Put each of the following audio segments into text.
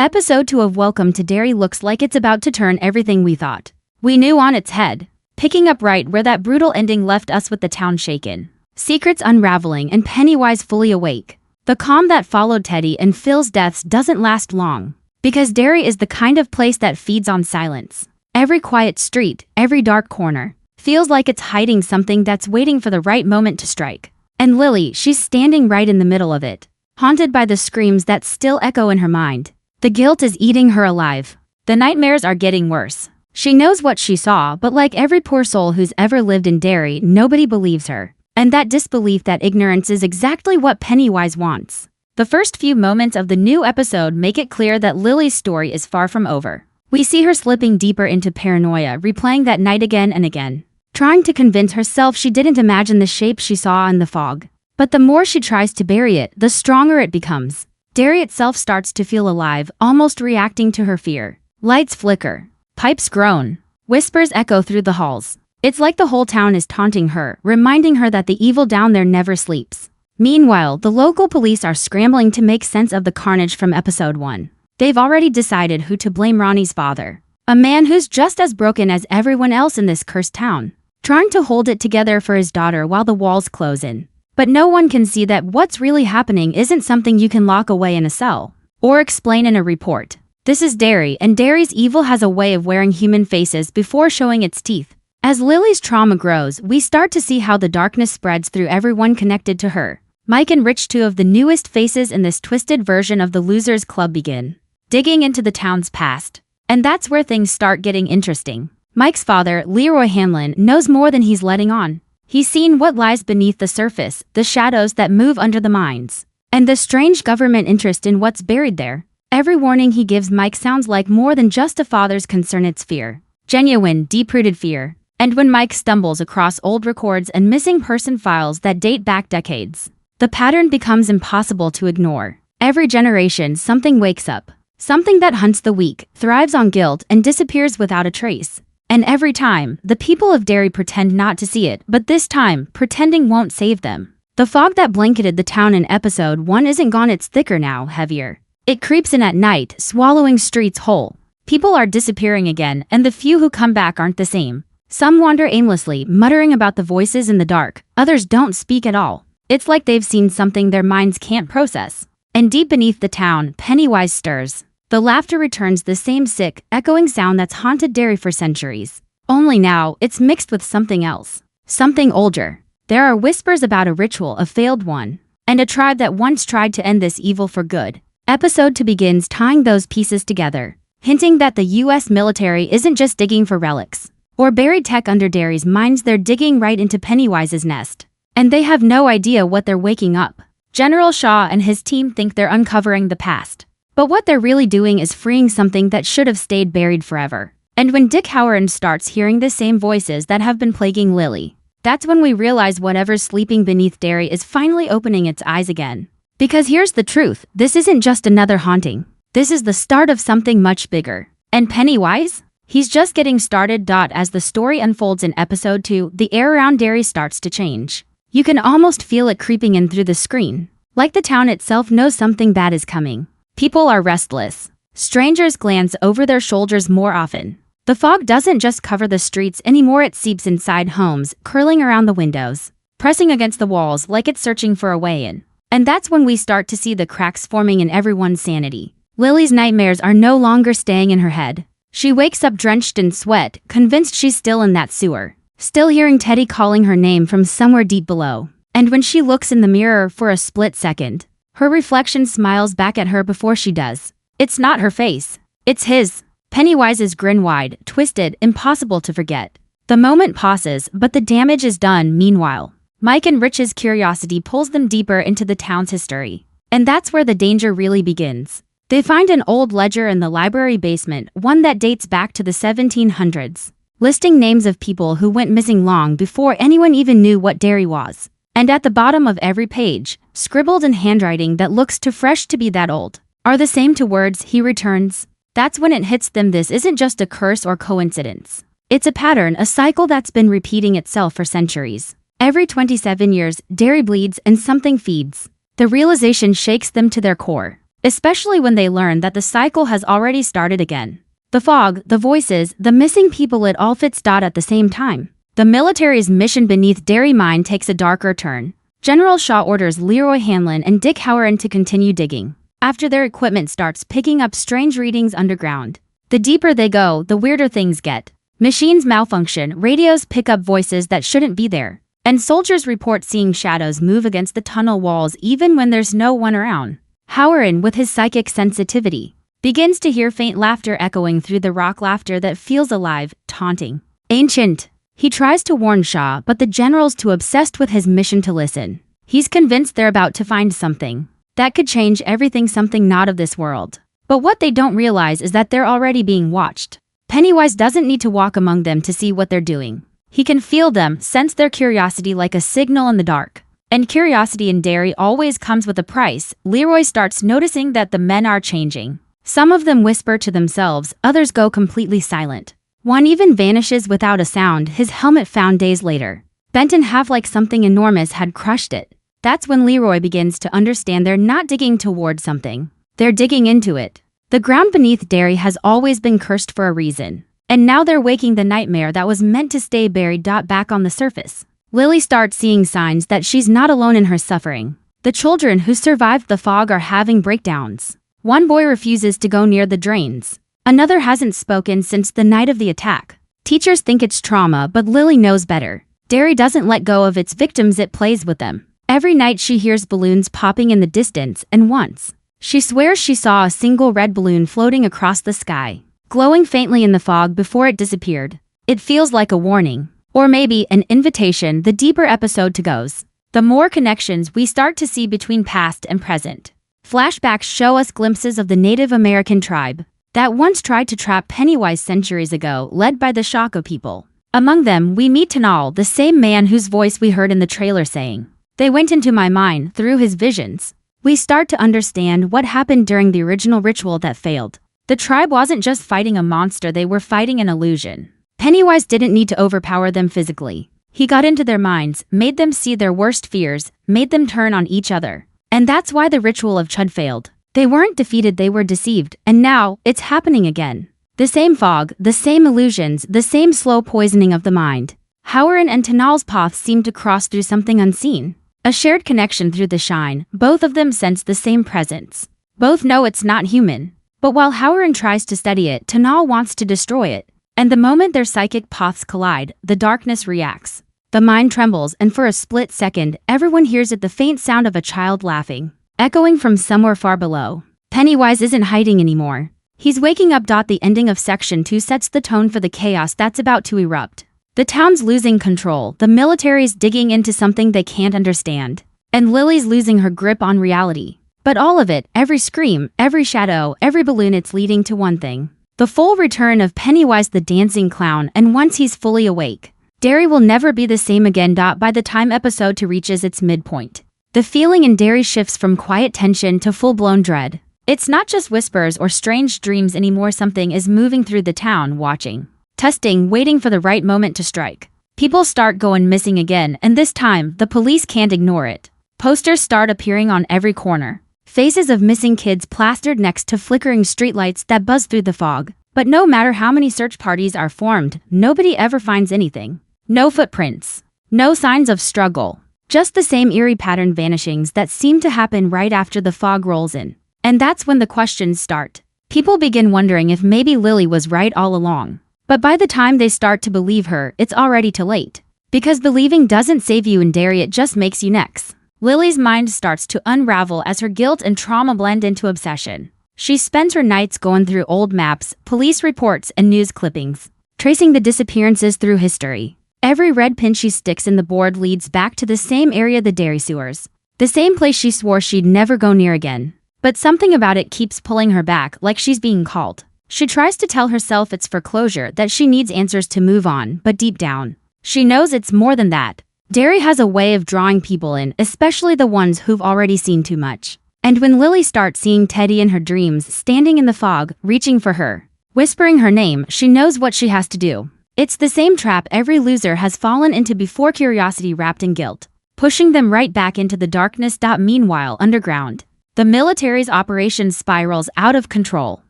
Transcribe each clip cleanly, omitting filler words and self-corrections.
Episode 2 of Welcome to Derry looks like it's about to turn everything we thought we knew on its head, picking up right where that brutal ending left us with the town shaken, secrets unraveling and Pennywise fully awake. The calm that followed Teddy and Phil's deaths doesn't last long, because Derry is the kind of place that feeds on silence. Every quiet street, every dark corner, feels like it's hiding something that's waiting for the right moment to strike. And Lily, she's standing right in the middle of it, haunted by the screams that still echo in her mind. The guilt is eating her alive. The nightmares are getting worse. She knows what she saw, but like every poor soul who's ever lived in Derry, nobody believes her. And that disbelief, that ignorance is exactly what Pennywise wants. The first few moments of the new episode make it clear that Lily's story is far from over. We see her slipping deeper into paranoia, replaying that night again and again, trying to convince herself she didn't imagine the shape she saw in the fog. But the more she tries to bury it, the stronger it becomes. Derry itself starts to feel alive, almost reacting to her fear. Lights flicker, pipes groan, whispers echo through the halls. It's like the whole town is taunting her, reminding her that the evil down there never sleeps. Meanwhile, the local police are scrambling to make sense of the carnage from episode 1. They've already decided who to blame: Ronnie's father, a man who's just as broken as everyone else in this cursed town, trying to hold it together for his daughter while the walls close in. But no one can see that what's really happening isn't something you can lock away in a cell or explain in a report. This is Derry, and Derry's evil has a way of wearing human faces before showing its teeth. As Lily's trauma grows, we start to see how the darkness spreads through everyone connected to her. Mike and Rich, two of the newest faces in this twisted version of the Losers Club, begin digging into the town's past. And that's where things start getting interesting. Mike's father, Leroy Hanlon, knows more than he's letting on. He's seen what lies beneath the surface, the shadows that move under the mines, and the strange government interest in what's buried there. Every warning he gives Mike sounds like more than just a father's concern. It's fear. Genuine, deep-rooted fear. And when Mike stumbles across old records and missing person files that date back decades, the pattern becomes impossible to ignore. Every generation, something wakes up. Something that hunts the weak, thrives on guilt, and disappears without a trace. And every time, the people of Derry pretend not to see it, but this time, pretending won't save them. The fog that blanketed the town in episode 1 isn't gone, it's thicker now, heavier. It creeps in at night, swallowing streets whole. People are disappearing again, and the few who come back aren't the same. Some wander aimlessly, muttering about the voices in the dark. Others don't speak at all. It's like they've seen something their minds can't process. And deep beneath the town, Pennywise stirs. The laughter returns, the same sick, echoing sound that's haunted Derry for centuries. Only now, it's mixed with something else. Something older. There are whispers about a ritual, a failed one, and a tribe that once tried to end this evil for good. Episode 2 begins tying those pieces together, hinting that the US military isn't just digging for relics or buried tech under Derry's mines, they're digging right into Pennywise's nest. And they have no idea what they're waking up. General Shaw and his team think they're uncovering the past. But what they're really doing is freeing something that should have stayed buried forever. And when Dick Howard starts hearing the same voices that have been plaguing Lily, that's when we realize whatever's sleeping beneath Derry is finally opening its eyes again. Because here's the truth, this isn't just another haunting. This is the start of something much bigger. And Pennywise? He's just getting started. As the story unfolds in episode 2, the air around Derry starts to change. You can almost feel it creeping in through the screen. Like the town itself knows something bad is coming. People are restless. Strangers glance over their shoulders more often. The fog doesn't just cover the streets anymore, it seeps inside homes, curling around the windows, pressing against the walls like it's searching for a way in. And that's when we start to see the cracks forming in everyone's sanity. Lily's nightmares are no longer staying in her head. She wakes up drenched in sweat, convinced she's still in that sewer, still hearing Teddy calling her name from somewhere deep below. And when she looks in the mirror for a split second, her reflection smiles back at her before she does. It's not her face. It's his. Pennywise's grin, wide, twisted, impossible to forget. The moment pauses, but the damage is done. Meanwhile, Mike and Rich's curiosity pulls them deeper into the town's history. And that's where the danger really begins. They find an old ledger in the library basement, one that dates back to the 1700s, listing names of people who went missing long before anyone even knew what Derry was. And at the bottom of every page, scribbled in handwriting that looks too fresh to be that old, are the same two words: he returns. That's when it hits them. This isn't just a curse or coincidence. It's a pattern, a cycle that's been repeating itself for centuries. Every 27 years, Derry bleeds and something feeds. The realization shakes them to their core. especially when they learn that the cycle has already started again. The fog, the voices, the missing people, it all fits at the same time. The military's mission beneath Derry mine takes a darker turn. General Shaw orders Leroy Hanlon and Dick Howard to continue digging. After their equipment starts picking up strange readings underground. The deeper they go, the weirder things get. Machines malfunction, radios pick up voices that shouldn't be there. And soldiers report seeing shadows move against the tunnel walls even when there's no one around. Howard, with his psychic sensitivity, begins to hear faint laughter echoing through the rock, laughter that feels alive, taunting, ancient. He tries to warn Shaw, but the general's too obsessed with his mission to listen. He's convinced they're about to find something that could change everything, something not of this world. But what they don't realize is that they're already being watched. Pennywise doesn't need to walk among them to see what they're doing. He can feel them, sense their curiosity like a signal in the dark. And curiosity in Derry always comes with a price. Leroy starts noticing that the men are changing. Some of them whisper to themselves, others go completely silent. One even vanishes without a sound, his helmet found days later. Bent in half like something enormous had crushed it. That's when Leroy begins to understand they're not digging toward something. They're digging into it. The ground beneath Derry has always been cursed for a reason. And now they're waking the nightmare that was meant to stay buried. Back on the surface. Lily starts seeing signs that she's not alone in her suffering. The children who survived the fog are having breakdowns. One boy refuses to go near the drains. Another hasn't spoken since the night of the attack. Teachers think it's trauma, but Lily knows better. Derry doesn't let go of its victims, it plays with them. Every night she hears balloons popping in the distance, and once, she swears she saw a single red balloon floating across the sky, glowing faintly in the fog before it disappeared. It feels like a warning, or maybe an invitation. The deeper episode to goes, the more connections we start to see between past and present. Flashbacks show us glimpses of the Native American tribe that once tried to trap Pennywise centuries ago, led by the Shaka people. Among them, we meet Tanal, the same man whose voice we heard in the trailer saying, "They went into my mind." Through his visions, we start to understand what happened during the original ritual that failed. The tribe wasn't just fighting a monster, they were fighting an illusion. Pennywise didn't need to overpower them physically. He got into their minds, made them see their worst fears, made them turn on each other. And that's why the ritual of Chud failed. They weren't defeated, they were deceived, and now, it's happening again. The same fog, the same illusions, the same slow poisoning of the mind. Howard and Tanal's paths seem to cross through something unseen. A shared connection through the shine. Both of them sense the same presence. Both know it's not human. But while Howard tries to study it, Tanal wants to destroy it. And the moment their psychic paths collide, the darkness reacts. The mind trembles, and for a split second, everyone hears it, the faint sound of a child laughing, echoing from somewhere far below. Pennywise isn't hiding anymore. He's waking up. The ending of Section 2 sets the tone for the chaos that's about to erupt. The town's losing control, the military's digging into something they can't understand, and Lily's losing her grip on reality. But all of it, every scream, every shadow, every balloon, it's leading to one thing. The full return of Pennywise the dancing clown, and once he's fully awake, Derry will never be the same again. By the time episode 2 reaches its midpoint, the feeling in Derry shifts from quiet tension to full-blown dread. It's not just whispers or strange dreams anymore. Something is moving through the town, watching, testing, waiting for the right moment to strike. People start going missing again, and this time, the police can't ignore it. Posters start appearing on every corner. Faces of missing kids plastered next to flickering streetlights that buzz through the fog. But no matter how many search parties are formed, nobody ever finds anything. No footprints. No signs of struggle. Just the same eerie patterned vanishings that seem to happen right after the fog rolls in. And that's when the questions start. People begin wondering if maybe Lily was right all along. But by the time they start to believe her, it's already too late. Because believing doesn't save you in Derry, it just makes you next. Lily's mind starts to unravel as her guilt and trauma blend into obsession. She spends her nights going through old maps, police reports, and news clippings, tracing the disappearances through history. Every red pin she sticks in the board leads back to the same area, the Derry sewers. The same place she swore she'd never go near again. But something about it keeps pulling her back, like she's being called. She tries to tell herself it's for closure, that she needs answers to move on, but deep down, she knows it's more than that. Derry has a way of drawing people in, especially the ones who've already seen too much. And when Lily starts seeing Teddy in her dreams, standing in the fog, reaching for her, whispering her name, she knows what she has to do. It's the same trap every loser has fallen into before, curiosity wrapped in guilt, pushing them right back into the darkness. Meanwhile, underground, The military's operation spirals out of control.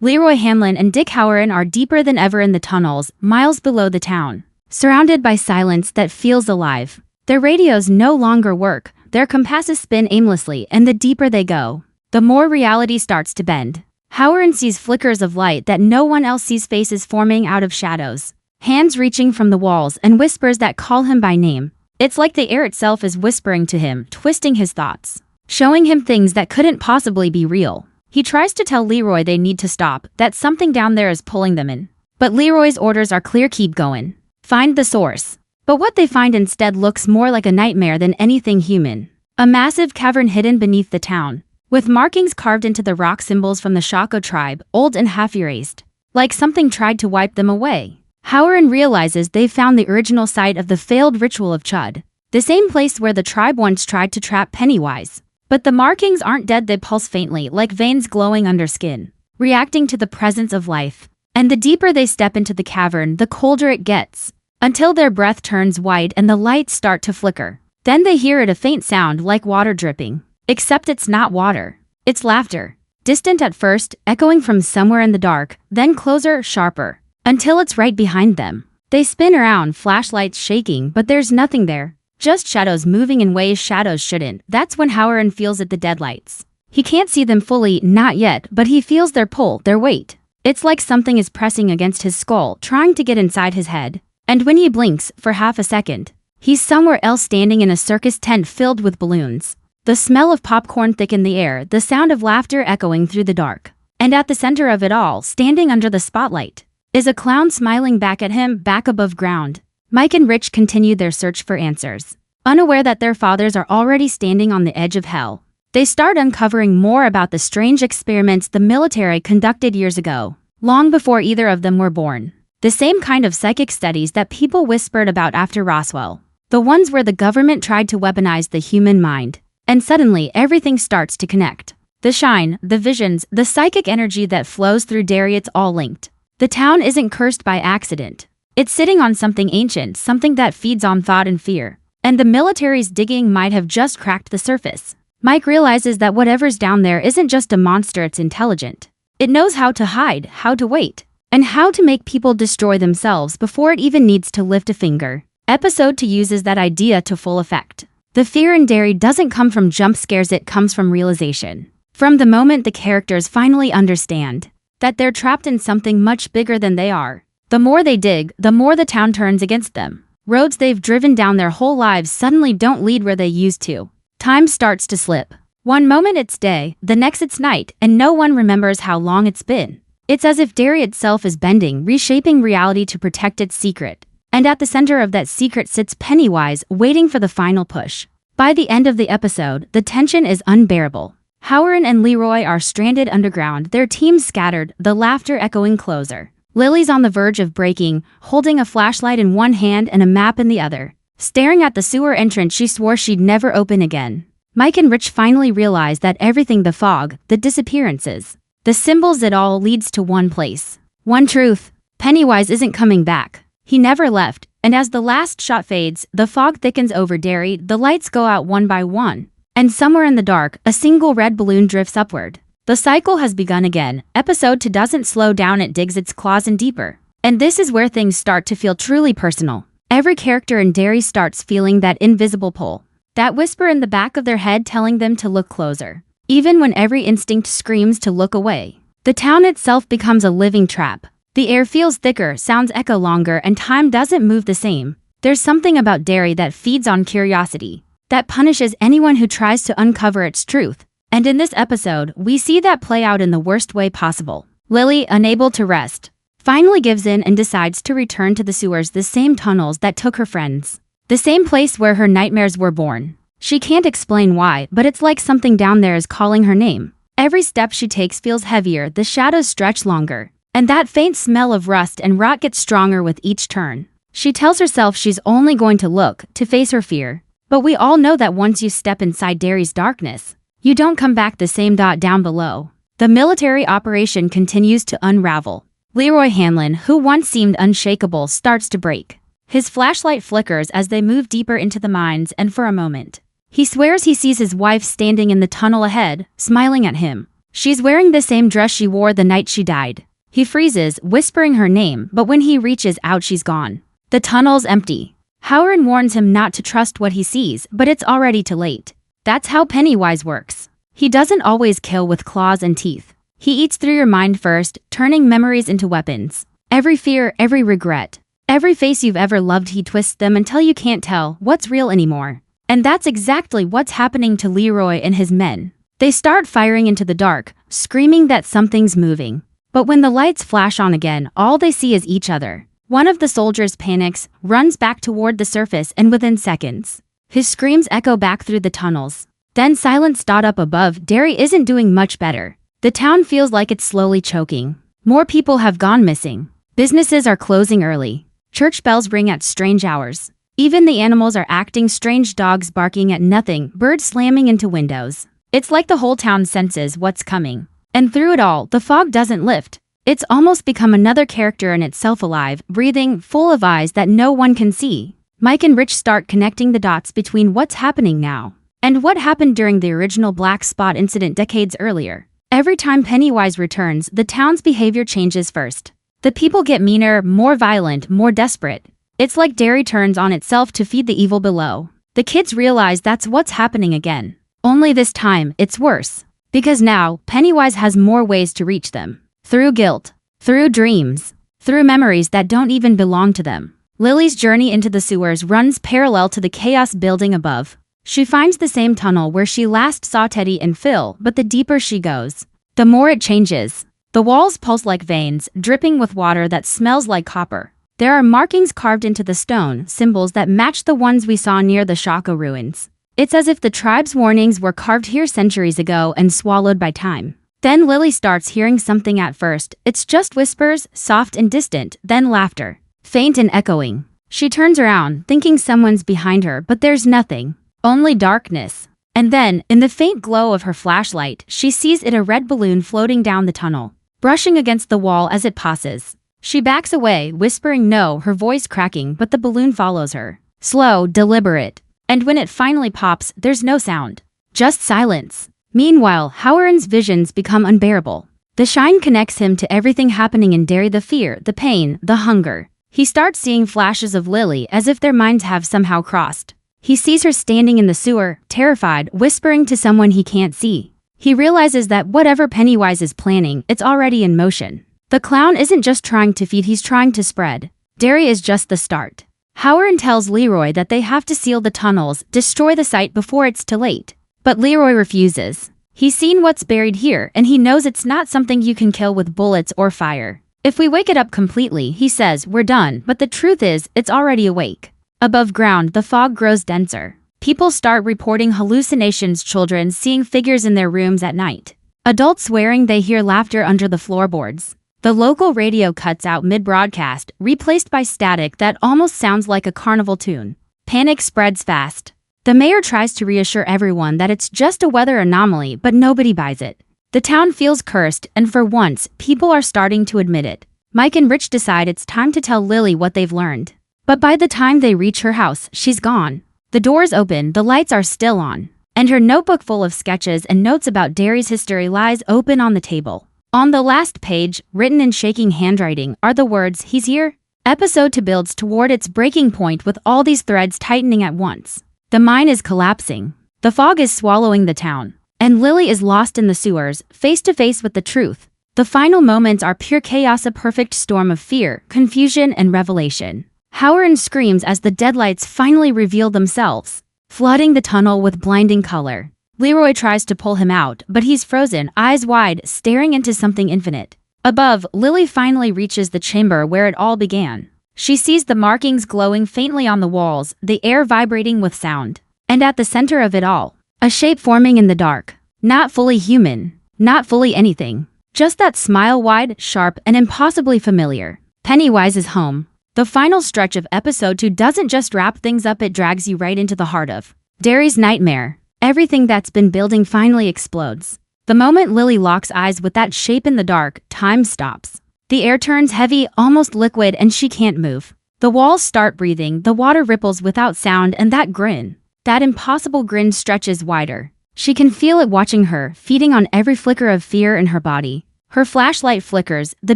Leroy Hanlon and Dick Halloran are deeper than ever in the tunnels, miles below the town, surrounded by silence that feels alive. Their radios no longer work, their compasses spin aimlessly, and the deeper they go, the more reality starts to bend. Halloran sees flickers of light that no one else sees, faces forming out of shadows, hands reaching from the walls, and whispers that call him by name. It's like the air itself is whispering to him, twisting his thoughts, showing him things that couldn't possibly be real. He tries to tell Leroy they need to stop, that something down there is pulling them in. But Leroy's orders are clear: keep going. Find the source. But what they find instead looks more like a nightmare than anything human. A massive cavern hidden beneath the town, with markings carved into the rock, symbols from the Shako tribe, old and half-erased, like something tried to wipe them away. Halloran realizes they've found the original site of the failed ritual of Chud, the same place where the tribe once tried to trap Pennywise. But the markings aren't dead, they pulse faintly, like veins glowing under skin, reacting to the presence of life. And the deeper they step into the cavern, the colder it gets, until their breath turns white and the lights start to flicker. Then they hear a faint sound like water dripping. Except it's not water. It's laughter. Distant at first, echoing from somewhere in the dark, then closer, sharper, until it's right behind them. They spin around, flashlights shaking, but there's nothing there. Just shadows moving in ways shadows shouldn't. That's when Halloran feels at the deadlights. He can't see them fully, not yet, but he feels their pull, their weight. It's like something is pressing against his skull, trying to get inside his head. And when he blinks, for half a second, he's somewhere else, standing in a circus tent filled with balloons. The smell of popcorn thick in the air, the sound of laughter echoing through the dark. And at the center of it all, standing under the spotlight, is a clown smiling back at him, back above ground. Mike and Rich continue their search for answers, unaware that their fathers are already standing on the edge of hell. They start uncovering more about the strange experiments the military conducted years ago, long before either of them were born. The same kind of psychic studies that people whispered about after Roswell. The ones where the government tried to weaponize the human mind. And suddenly, everything starts to connect. The shine, the visions, the psychic energy that flows through Derry, it's all linked. The town isn't cursed by accident. It's sitting on something ancient, something that feeds on thought and fear. And the military's digging might have just cracked the surface. Mike realizes that whatever's down there isn't just a monster, it's intelligent. It knows how to hide, how to wait, and how to make people destroy themselves before it even needs to lift a finger. Episode 2 uses that idea to full effect. The fear in Derry doesn't come from jump scares, it comes from realization. From the moment the characters finally understand that they're trapped in something much bigger than they are. The more they dig, the more the town turns against them. Roads they've driven down their whole lives suddenly don't lead where they used to. Time starts to slip. One moment it's day, the next it's night, and no one remembers how long it's been. It's as if Derry itself is bending, reshaping reality to protect its secret. And at the center of that secret sits Pennywise, waiting for the final push. By the end of the episode, the tension is unbearable. Halloran and Leroy are stranded underground, their teams scattered, the laughter echoing closer. Lily's on the verge of breaking, holding a flashlight in one hand and a map in the other. Staring at the sewer entrance she swore she'd never open again. Mike and Rich finally realize that everything, the fog, the disappearances, the symbols, it all leads to one place. One truth: Pennywise isn't coming back. He never left, and as the last shot fades, the fog thickens over Derry, the lights go out one by one. And somewhere in the dark, a single red balloon drifts upward. The cycle has begun again. Episode 2 doesn't slow down, it digs its claws in deeper. And this is where things start to feel truly personal. Every character in Derry starts feeling that invisible pull. That whisper in the back of their head telling them to look closer. Even when every instinct screams to look away. The town itself becomes a living trap. The air feels thicker, sounds echo longer, and time doesn't move the same. There's something about Derry that feeds on curiosity, that punishes anyone who tries to uncover its truth. And in this episode, we see that play out in the worst way possible. Lily, unable to rest, finally gives in and decides to return to the sewers, the same tunnels that took her friends. The same place where her nightmares were born. She can't explain why, but it's like something down there is calling her name. Every step she takes feels heavier, the shadows stretch longer, and that faint smell of rust and rot gets stronger with each turn. She tells herself she's only going to look, to face her fear. But we all know that once you step inside Derry's darkness, you don't come back the same. Down below, the military operation continues to unravel. Leroy Hanlon, who once seemed unshakable, starts to break. His flashlight flickers as they move deeper into the mines, and for a moment, He swears he sees his wife standing in the tunnel ahead, smiling at him. She's wearing the same dress she wore the night she died. He freezes, whispering her name, but when he reaches out, she's gone. The tunnel's empty. Howard warns him not to trust what he sees, but it's already too late. That's how Pennywise works. He doesn't always kill with claws and teeth. He eats through your mind first, turning memories into weapons. Every fear, every regret, every face you've ever loved, he twists them until you can't tell what's real anymore. And that's exactly what's happening to Leroy and his men. They start firing into the dark, screaming that something's moving. But when the lights flash on again, all they see is each other. One of the soldiers panics, runs back toward the surface, and within seconds, his screams echo back through the tunnels. Then silence. Up above, Derry isn't doing much better. The town feels like it's slowly choking. More people have gone missing. Businesses are closing early. Church bells ring at strange hours. Even the animals are acting strange, dogs barking at nothing, birds slamming into windows. It's like the whole town senses what's coming. And through it all, the fog doesn't lift. It's almost become another character in itself, alive, breathing, full of eyes that no one can see. Mike and Rich start connecting the dots between what's happening now and what happened during the original Black Spot incident decades earlier. Every time Pennywise returns, the town's behavior changes first. The people get meaner, more violent, more desperate. It's like Derry turns on itself to feed the evil below. The kids realize that's what's happening again. Only this time, it's worse. Because now, Pennywise has more ways to reach them. Through guilt, through dreams, through memories that don't even belong to them. Lily's journey into the sewers runs parallel to the chaos building above. She finds the same tunnel where she last saw Teddy and Phil, but the deeper she goes, the more it changes. The walls pulse like veins, dripping with water that smells like copper. There are markings carved into the stone, symbols that match the ones we saw near the Shaka ruins. It's as if the tribe's warnings were carved here centuries ago and swallowed by time. Then Lily starts hearing something. At first, it's just whispers, soft and distant, then laughter, faint and echoing. She turns around, thinking someone's behind her, but there's nothing, only darkness. And then, in the faint glow of her flashlight, she sees a red balloon floating down the tunnel, brushing against the wall as it passes. She backs away, whispering no, her voice cracking, but the balloon follows her. Slow, deliberate. And when it finally pops, there's no sound, just silence. Meanwhile, Howard's visions become unbearable. The shine connects him to everything happening in Derry, the fear, the pain, the hunger. He starts seeing flashes of Lily as if their minds have somehow crossed. He sees her standing in the sewer, terrified, whispering to someone he can't see. He realizes that whatever Pennywise is planning, it's already in motion. The clown isn't just trying to feed, he's trying to spread. Derry is just the start. Howard tells Leroy that they have to seal the tunnels, destroy the site before it's too late. But Leroy refuses. He's seen what's buried here, and he knows it's not something you can kill with bullets or fire. If we wake it up completely, he says, we're done, but the truth is, it's already awake. Above ground, the fog grows denser. People start reporting hallucinations, children seeing figures in their rooms at night. Adults swearing they hear laughter under the floorboards. The local radio cuts out mid-broadcast, replaced by static that almost sounds like a carnival tune. Panic spreads fast. The mayor tries to reassure everyone that it's just a weather anomaly, but nobody buys it. The town feels cursed, and for once, people are starting to admit it. Mike and Rich decide it's time to tell Lily what they've learned. But by the time they reach her house, she's gone. The doors open, the lights are still on, and her notebook full of sketches and notes about Derry's history lies open on the table. On the last page, written in shaking handwriting, are the words, "He's here." Episode 2 builds toward its breaking point with all these threads tightening at once. The mine is collapsing. The fog is swallowing the town. And Lily is lost in the sewers, face to face with the truth. The final moments are pure chaos, a perfect storm of fear, confusion, and revelation. Howard screams as the deadlights finally reveal themselves, flooding the tunnel with blinding color. Leroy tries to pull him out, but he's frozen, eyes wide, staring into something infinite. Above, Lily finally reaches the chamber where it all began. She sees the markings glowing faintly on the walls, the air vibrating with sound. And at the center of it all, a shape forming in the dark. Not fully human, not fully anything. Just that smile, wide, sharp, and impossibly familiar. Pennywise's home. The final stretch of episode 2 doesn't just wrap things up, it drags you right into the heart of Derry's nightmare. Everything that's been building finally explodes. The moment Lily locks eyes with that shape in the dark, time stops. The air turns heavy, almost liquid, and she can't move. The walls start breathing, the water ripples without sound, and that grin. That impossible grin stretches wider. She can feel it watching her, feeding on every flicker of fear in her body. Her flashlight flickers, the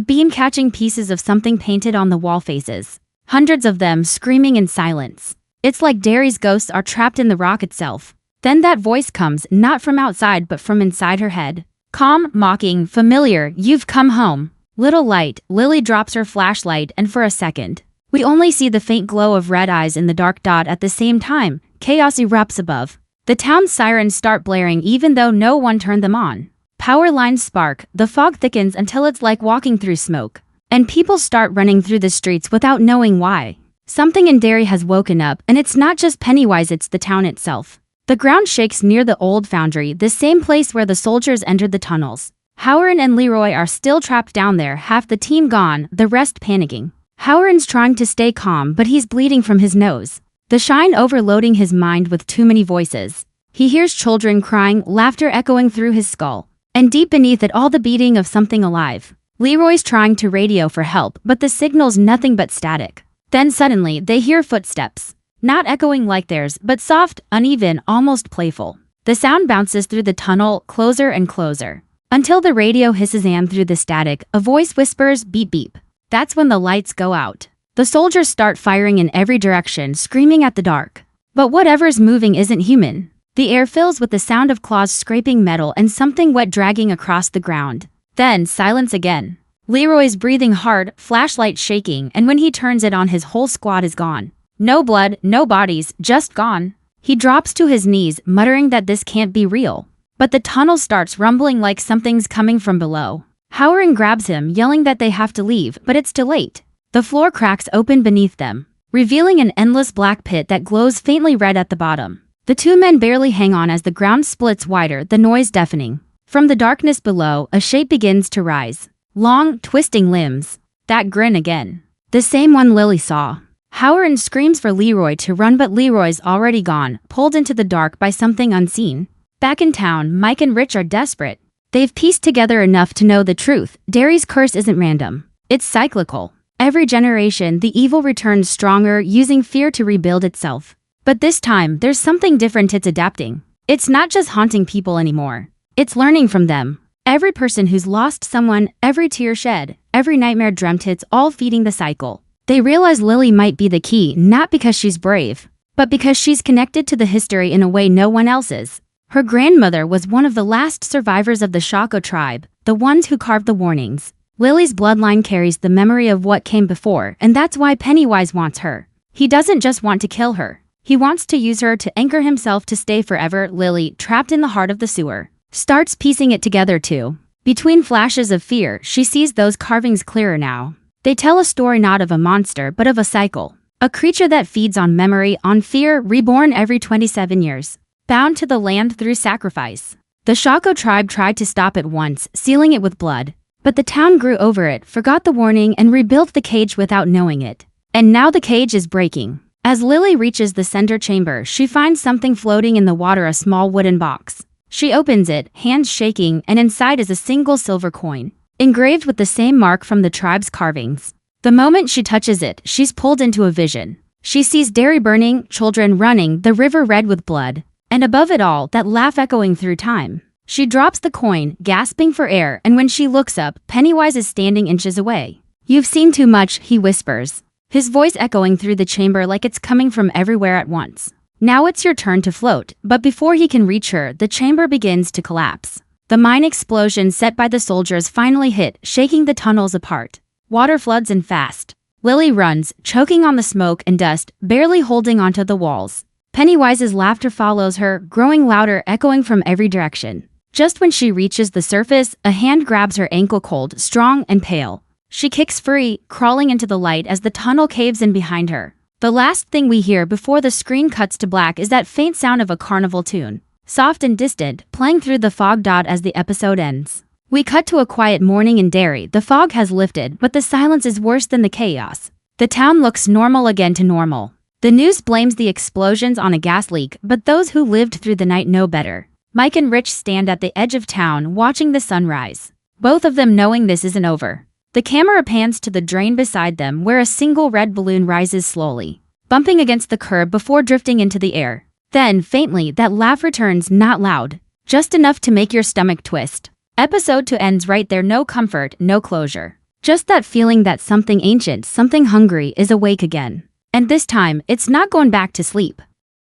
beam catching pieces of something painted on the wall faces. Hundreds of them screaming in silence. It's like Derry's ghosts are trapped in the rock itself. Then that voice comes, not from outside but from inside her head. Calm, mocking, familiar, "You've come home." Little light, Lily drops her flashlight and for a second, we only see the faint glow of red eyes in the dark dot. At the same time, chaos erupts above. The town's sirens start blaring even though no one turned them on. Power lines spark, the fog thickens until it's like walking through smoke. And people start running through the streets without knowing why. Something in Derry has woken up, and it's not just Pennywise, it's the town itself. The ground shakes near the old foundry, the same place where the soldiers entered the tunnels. Howard and Leroy are still trapped down there, half the team gone, the rest panicking. Howard's trying to stay calm, but he's bleeding from his nose. The shine overloading his mind with too many voices. He hears children crying, laughter echoing through his skull. And deep beneath it all the beating of something alive. Leroy's trying to radio for help, but the signal's nothing but static. Then suddenly, they hear footsteps. Not echoing like theirs, but soft, uneven, almost playful. The sound bounces through the tunnel, closer and closer. Until the radio hisses and through the static, a voice whispers, "Beep beep." That's when the lights go out. The soldiers start firing in every direction, screaming at the dark. But whatever's moving isn't human. The air fills with the sound of claws scraping metal and something wet dragging across the ground. Then, silence again. Leroy's breathing hard, flashlight shaking, and when he turns it on, his whole squad is gone. No blood, no bodies, just gone. He drops to his knees, muttering that this can't be real. But the tunnel starts rumbling like something's coming from below. Howard grabs him, yelling that they have to leave, but it's too late. The floor cracks open beneath them, revealing an endless black pit that glows faintly red at the bottom. The two men barely hang on as the ground splits wider, the noise deafening. From the darkness below, a shape begins to rise. Long, twisting limbs. That grin again. The same one Lily saw. Howard screams for Leroy to run, but Leroy's already gone, pulled into the dark by something unseen. Back in town, Mike and Rich are desperate. They've pieced together enough to know the truth. Derry's curse isn't random. It's cyclical. Every generation, the evil returns stronger, using fear to rebuild itself. But this time, there's something different. It's adapting. It's not just haunting people anymore. It's learning from them. Every person who's lost someone, every tear shed, every nightmare dreamt, it's all feeding the cycle. They realize Lily might be the key, not because she's brave, but because she's connected to the history in a way no one else is. Her grandmother was one of the last survivors of the Shako tribe, the ones who carved the warnings. Lily's bloodline carries the memory of what came before, and that's why Pennywise wants her. He doesn't just want to kill her. He wants to use her to anchor himself to stay forever. Lily, trapped in the heart of the sewer, starts piecing it together too. Between flashes of fear, she sees those carvings clearer now. They tell a story not of a monster but of a cycle. A creature that feeds on memory, on fear, reborn every 27 years. Bound to the land through sacrifice. The Shako tribe tried to stop it once, sealing it with blood. But the town grew over it, forgot the warning, and rebuilt the cage without knowing it. And now the cage is breaking. As Lily reaches the center chamber, she finds something floating in the water, a small wooden box. She opens it, hands shaking, and inside is a single silver coin, engraved with the same mark from the tribe's carvings. The moment she touches it, she's pulled into a vision. She sees Derry burning, children running, the river red with blood. And above it all, that laugh echoing through time. She drops the coin, gasping for air, and when she looks up, Pennywise is standing inches away. "You've seen too much," he whispers, his voice echoing through the chamber like it's coming from everywhere at once. Now it's your turn to float, but before he can reach her, the chamber begins to collapse. The mine explosion set by the soldiers finally hit, shaking the tunnels apart. Water floods in fast. Lily runs, choking on the smoke and dust, barely holding onto the walls. Pennywise's laughter follows her, growing louder, echoing from every direction. Just when she reaches the surface, a hand grabs her ankle, cold, strong, and pale. She kicks free, crawling into the light as the tunnel caves in behind her. The last thing we hear before the screen cuts to black is that faint sound of a carnival tune, soft and distant, playing through the fog dot as the episode ends. We cut to a quiet morning in Derry. The fog has lifted, but the silence is worse than the chaos. The town looks normal again to normal. The news blames the explosions on a gas leak, but those who lived through the night know better. Mike and Rich stand at the edge of town, watching the sunrise. Both of them knowing this isn't over. The camera pans to the drain beside them, where a single red balloon rises slowly, bumping against the curb before drifting into the air. Then, faintly, that laugh returns, not loud, just enough to make your stomach twist. Episode 2 ends right there, no comfort, no closure. Just that feeling that something ancient, something hungry is awake again. And this time, it's not going back to sleep.